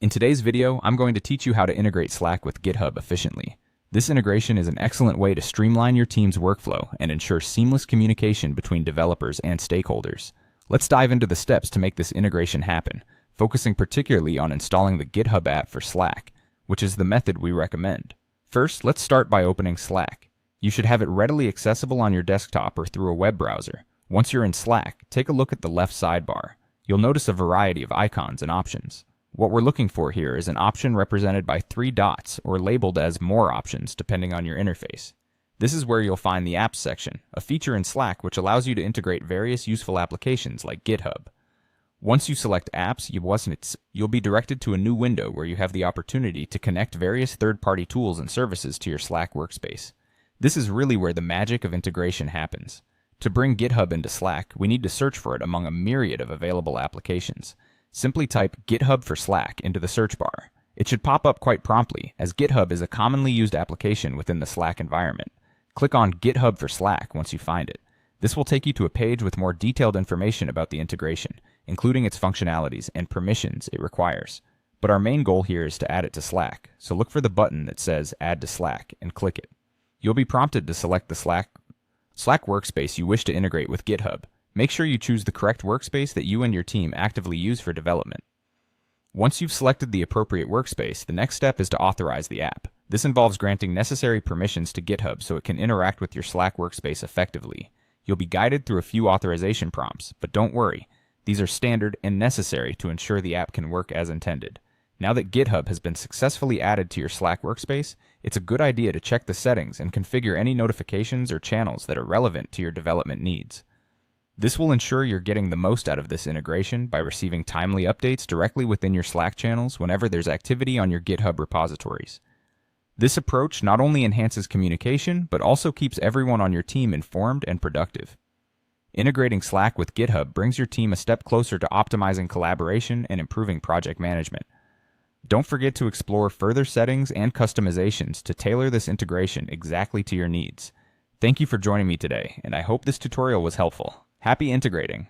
In today's video, I'm going to teach you how to integrate Slack with GitHub efficiently. This integration is an excellent way to streamline your team's workflow and ensure seamless communication between developers and stakeholders. Let's dive into the steps to make this integration happen, focusing particularly on installing the GitHub app for Slack, which is the method we recommend. First, let's start by opening Slack. You should have it readily accessible on your desktop or through a web browser. Once you're in Slack, take a look at the left sidebar. You'll notice a variety of icons and options. What we're looking for here is an option represented by 3 dots or labeled as More Options depending on your interface. This is where you'll find the Apps section, a feature in Slack which allows you to integrate various useful applications like GitHub. Once you select Apps, you'll be directed to a new window where you have the opportunity to connect various third-party tools and services to your Slack workspace. This is really where the magic of integration happens. To bring GitHub into Slack, we need to search for it among a myriad of available applications. Simply type GitHub for Slack into the search bar. It should pop up quite promptly, as GitHub is a commonly used application within the Slack environment. Click on GitHub for Slack once you find it. This will take you to a page with more detailed information about the integration, including its functionalities and permissions it requires. But our main goal here is to add it to Slack, so look for the button that says Add to Slack and click it. You'll be prompted to select the Slack workspace you wish to integrate with GitHub. Make sure you choose the correct workspace that you and your team actively use for development. Once you've selected the appropriate workspace, the next step is to authorize the app. This involves granting necessary permissions to GitHub so it can interact with your Slack workspace effectively. You'll be guided through a few authorization prompts, but don't worry. These are standard and necessary to ensure the app can work as intended. Now that GitHub has been successfully added to your Slack workspace, it's a good idea to check the settings and configure any notifications or channels that are relevant to your development needs. This will ensure you're getting the most out of this integration by receiving timely updates directly within your Slack channels whenever there's activity on your GitHub repositories. This approach not only enhances communication, but also keeps everyone on your team informed and productive. Integrating Slack with GitHub brings your team a step closer to optimizing collaboration and improving project management. Don't forget to explore further settings and customizations to tailor this integration exactly to your needs. Thank you for joining me today, and I hope this tutorial was helpful. Happy integrating!